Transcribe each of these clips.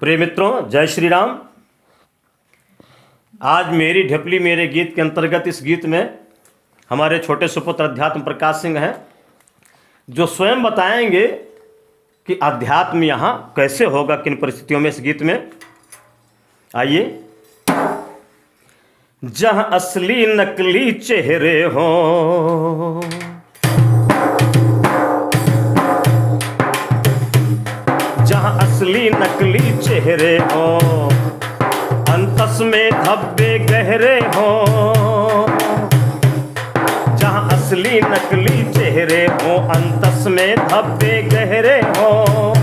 प्रिय मित्रों, जय श्री राम। आज मेरी ढपली मेरे गीत के अंतर्गत इस गीत में हमारे छोटे सुपुत्र अध्यात्म प्रकाश सिंह हैं, जो स्वयं बताएंगे कि अध्यात्म यहाँ कैसे होगा, किन परिस्थितियों में। इस गीत में आइए। जहाँ असली नकली चेहरे हों, जहाँ असली नकली चेहरे हों, अंतस में धब्बे गहरे हों। जहाँ असली नकली चेहरे हों, अंतस में धब्बे गहरे हों।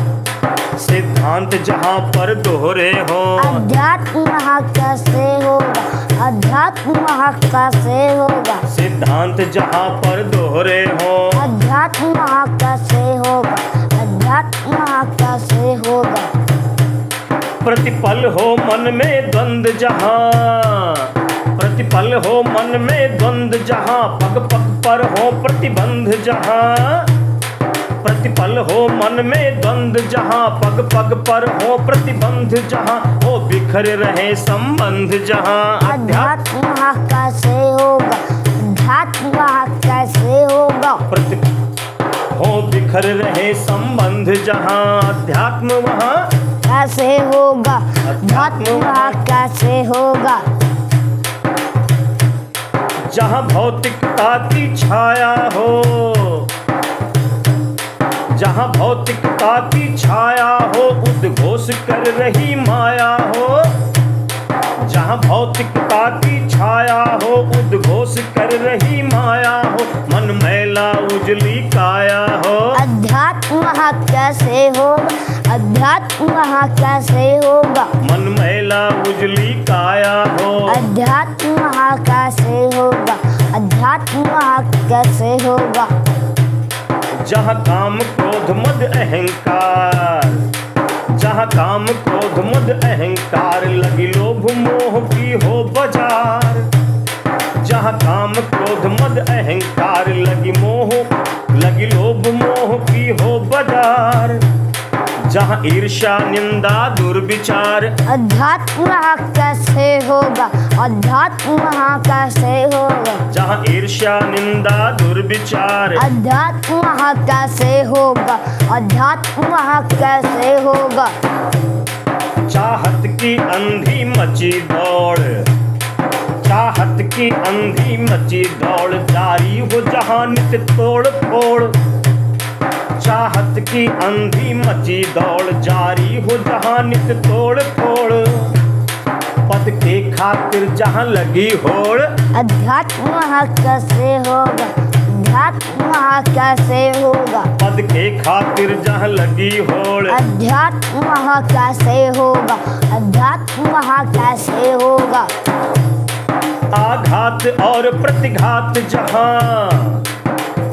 सिद्धांत जहाँ पर दोहरे हों, अध्यात्म वहाँ कैसे होगा, अध्यात्म वहाँ कैसे होगा। सिद्धांत जहाँ पर दोहरे हों, अध्यात्म वहाँ कैसे होगा, अध्यात्म वहाँ कैसे होगा। प्रतिपल हो मन में द्वंद जहाँ, प्रतिपल हो मन में द्वंद जहाँ, पग पग पर हो प्रतिबंध जहाँ। प्रतिपल हो मन में द्वंद जहाँ, पग पग पर हो प्रतिबंध जहाँ, हो बिखर रहे संबंध जहाँ। अध्यात्म वहाँ कैसे होगा, अध्यात्म वहाँ कैसे होगा। हो बिखर रहे संबंध जहाँ, अध्यात्म वहाँ कैसे होगा, अध्यात्म वहाँ कैसे होगा। जहाँ भौतिकता की छाया हो, जहाँ भौतिकता की छाया हो, उद्घोष कर रही माया हो। जहाँ भौतिकता की छाया हो, उद्घोष कर रही माया हो। मन मैला उजली काया हो, अध्यात्म वहाँ कैसे होगा, अध्यात्म वहाँ कैसे होगा। मन मैला उजली काया हो, अध्यात्म वहाँ कैसे होगा, अध्यात्म वहाँ कैसे होगा। जहाँ काम क्रोध मद अहंकार, जहाँ काम क्रोध मद अहंकार, लगी लोभ मोह की हो बाजार। जहाँ काम क्रोध मद अहंकार, लगी लोभ मोह की हो बाजार। जहाँ ईर्ष्या निंदा दुर्विचार, अध्यात्म वहाँ कैसे होगा, अध्यात्म वहाँ कैसे होगा। जहाँ ईर्ष्या निंदा दुर्विचार, अध्यात्म वहाँ कैसे होगा, अध्यात्म वहाँ कैसे होगा। चाहत की अंधी मची दौड़, चाहत की अंधी मची दौड़, जारी हो जहाँ नित तोड़ फोड़। चाहत की अंधी मची दौड़, जारी हो जहाँ नित तोड़ फोड़। पद के खातिर जहाँ लगी होड़, अध्यात्म वहाँ कैसे होगा, अध्यात्म वहाँ कैसे होगा। पद के खातिर जहाँ लगी होड़, अध्यात्म वहाँ कैसे होगा, अध्यात्म वहाँ कैसे होगा। आघात और प्रतिघात जहाँ,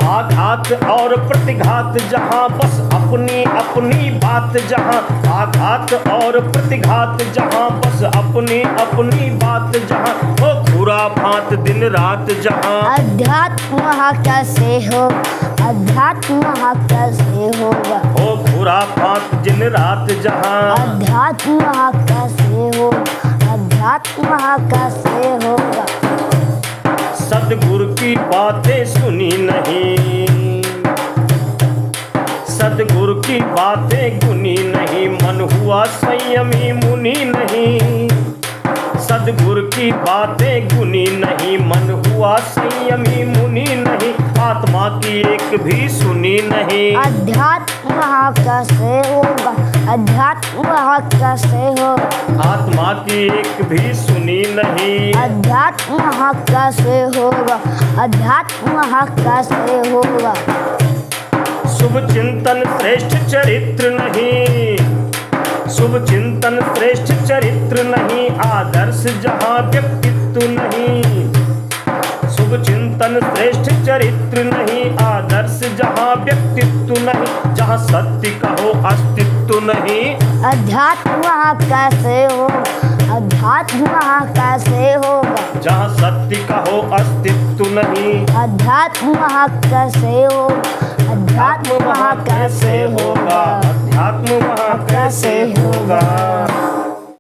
आघात और प्रतिघात जहाँ, बस अपनी अपनी बात जहाँ। आघात और प्रतिघात जहाँ, बस अपनी अपनी बात जहाँ, हो खुरा फात दिन रात जहाँ। अध्यात्म वहाँ कैसे होगा, अध्यात्म वहाँ कैसे होगा। हो खुरा फात दिन रात जहाँ। अध्यात्म वहाँ कैसे होगा, अध्यात्म वहाँ कैसे होगा। सद्गुरु की बातें सुनी नहीं, सद्गुरु की बातें गुनी नहीं, मन हुआ संयमी मुनि नहीं। सद्गुरु की बातें गुनी नहीं, मन हुआ संयमी मुनि नहीं, आत्मा की एक भी सुनी नहीं। अध्यात्म वहाँ कैसे होगा, अध्यात्म वहाँ कैसे होगा। आत्मा की एक भी सुनी नहीं। अध्यात्म वहाँ कैसे होगा, अध्यात्म वहाँ कैसे होगा। शुभ चिंतन श्रेष्ठ चरित्र नहीं, शुभ चिंतन श्रेष्ठ चरित्र नहीं, आदर्श जहाँ व्यक्तित्व नहीं। शुभ चिंतन श्रेष्ठ चरित्र नहीं, आदर्श जहाँ व्यक्तित्व नहीं, जहाँ सत्य का हो अस्तित्व नहीं। अध्यात्म वहाँ कैसे होगा, अध्यात्म वहाँ कैसे होगा। जहाँ सत्य का हो अस्तित्व नहीं। अध्यात्म वहाँ कैसे होगा, अध्यात्म वहाँ कैसे होगा, अध्यात्म वहाँ कैसे होगा।